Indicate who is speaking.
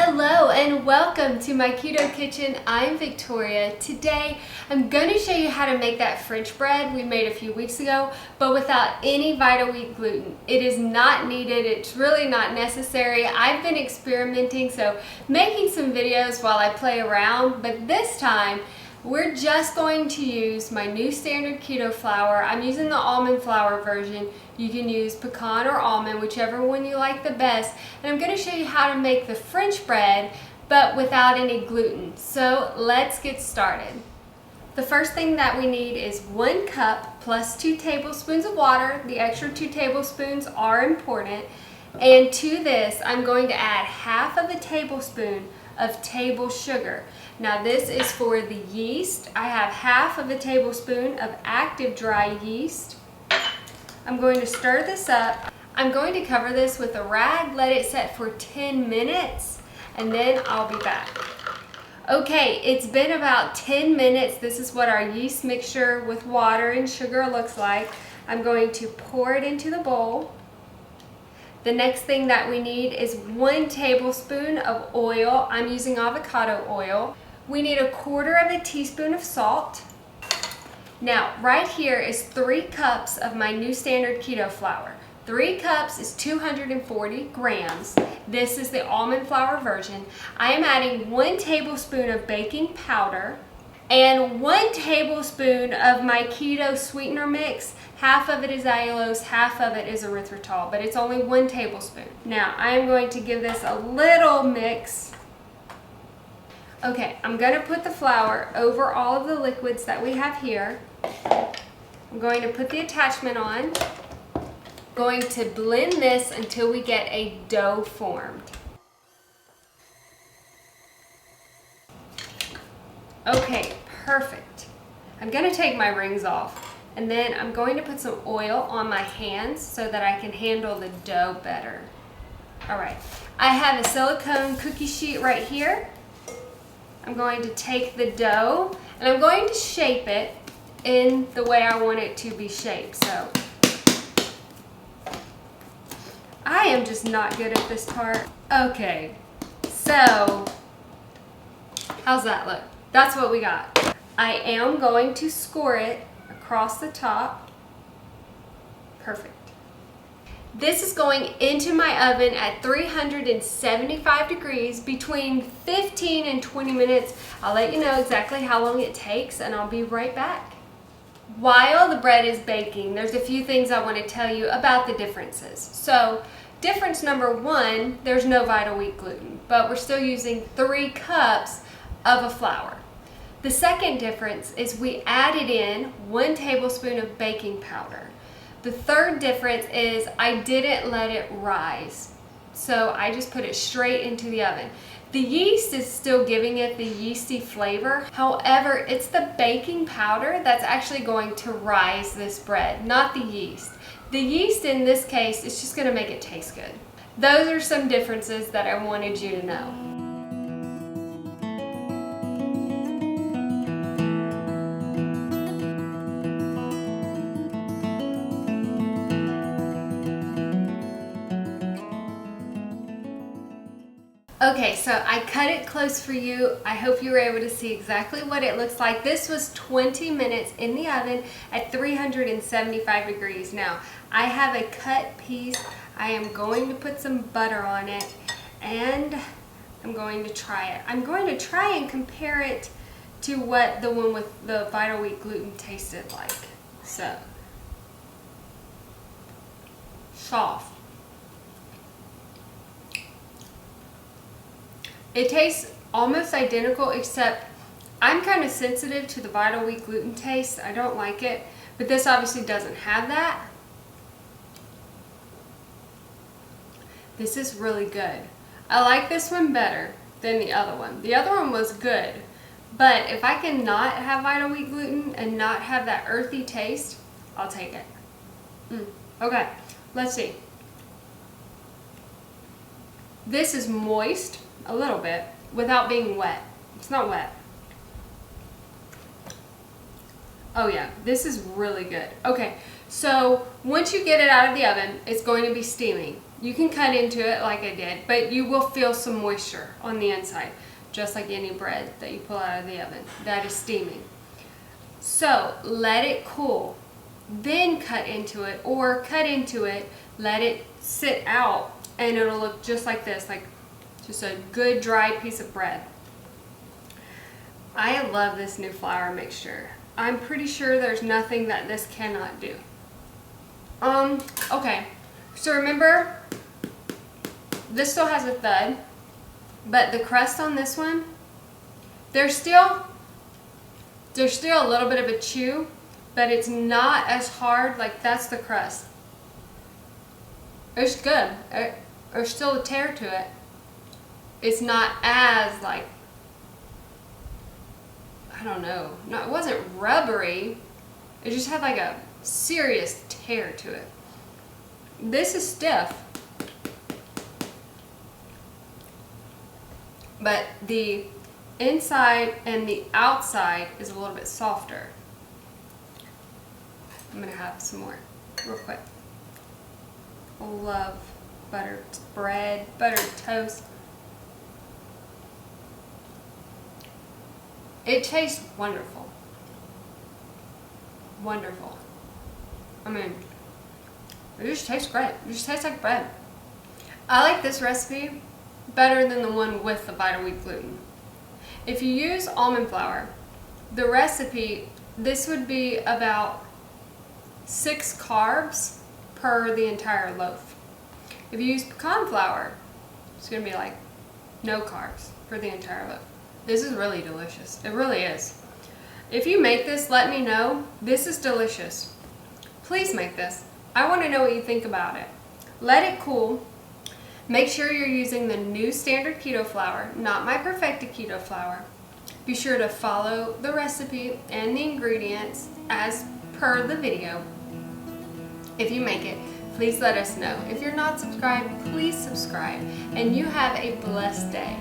Speaker 1: Hello and welcome to my keto kitchen. I'm Victoria. Today I'm going to show you how to make that French bread we made a few weeks ago, but without any Vital Wheat gluten. It is not needed. It's really not necessary. I've been experimenting, so making some videos while I play around, but this time we're just going to use my new standard keto flour. I'm using the almond flour version. You can use pecan or almond, whichever one you like the best. And I'm going to show you how to make the French bread, but without any gluten. So let's get started. The first thing that we need is 1 cup plus 2 tablespoons of water. The extra 2 tablespoons are important. And to this, I'm going to add half of a tablespoon of table sugar. Now this is for the yeast. I have half of a tablespoon of active dry yeast. I'm going to stir this up. I'm going to cover this with a rag, let it set for 10 minutes, and then I'll be back. Okay, it's been about 10 minutes. This is what our yeast mixture with water and sugar looks like. I'm going to pour it into the bowl. The next thing that we need is 1 tablespoon of oil. I'm using avocado oil. We need 1/4 teaspoon of salt. Now, right here is 3 cups of my new standard keto flour. 3 cups is 240 grams. This is the almond flour version. I am adding 1 tablespoon of baking powder and 1 tablespoon of my keto sweetener mix. Half of it is allulose, half of it is erythritol, but it's only 1 tablespoon. Now, I am going to give this a little mix. Okay, I'm going to put the flour over all of the liquids that we have here. I'm going to put the attachment on. Going to blend this until we get a dough formed. Okay, perfect. I'm going to take my rings off, and then I'm going to put some oil on my hands so that I can handle the dough better. All right, I have a silicone cookie sheet right here. I'm going to take the dough and I'm going to shape it in the way I want it to be shaped. So I am just not good at this part. Okay, so how's that look? That's what we got. I am going to score it across the top. Perfect. This is going into my oven at 375 degrees between 15 and 20 minutes. I'll let you know exactly how long it takes, and I'll be right back. While the bread is baking, there's a few things I want to tell you about the differences. So, difference number 1, there's no Vital Wheat gluten, but we're still using 3 cups of a flour. The second difference is we added in 1 tablespoon of baking powder. The third difference is I didn't let it rise, so I just put it straight into the oven. The yeast is still giving it the yeasty flavor. However, it's the baking powder that's actually going to rise this bread, not the yeast. The yeast in this case is just going to make it taste good. Those are some differences that I wanted you to know. Okay, so I cut it close for you. I hope you were able to see exactly what it looks like. This was 20 minutes in the oven at 375 degrees. Now, I have a cut piece. I am going to put some butter on it, and I'm going to try it. I'm going to try and compare it to what the one with the Vital Wheat gluten tasted like. So, soft. It tastes almost identical, except I'm kind of sensitive to the Vital Wheat gluten taste. I don't like it, but this obviously doesn't have that. This is really good. I like this one better than the other one. The other one was good, but if I can not have Vital Wheat gluten and not have that earthy taste, I'll take it. Okay, let's see. This is moist. A little bit, without being wet. It's not wet. Oh yeah, this is really good. Okay, so once you get it out of the oven, it's going to be steaming. You can cut into it like I did, but you will feel some moisture on the inside, just like any bread that you pull out of the oven that is steaming. So let it cool, then cut into it, or cut into it, let it sit out, and it'll look just like this, like just a good dry piece of bread. I love this new flour mixture. I'm pretty sure there's nothing that this cannot do. Okay, so remember, this still has a thud, but the crust on this one, there's still a little bit of a chew, but it's not as hard. Like, that's the crust. It's good. There's still a tear to it. It's not as, like, I don't know. No, it wasn't rubbery. It just had like a serious tear to it. This is stiff, but the inside and the outside is a little bit softer. I'm gonna have some more real quick. I love buttered bread, buttered toast. It tastes wonderful. Wonderful. I mean, it just tastes great. It just tastes like bread. I like this recipe better than the one with the Vital Wheat gluten. If you use almond flour, the recipe, this would be about 6 carbs per the entire loaf. If you use pecan flour, it's going to be like no carbs for the entire loaf. This is really delicious. It really is. If you make this, let me know. This is delicious. Please make this. I want to know what you think about it. Let it cool. Make sure you're using the new standard keto flour, not my perfected keto flour. Be sure to follow the recipe and the ingredients as per the video. If you make it, please let us know. If you're not subscribed, please subscribe. And you have a blessed day.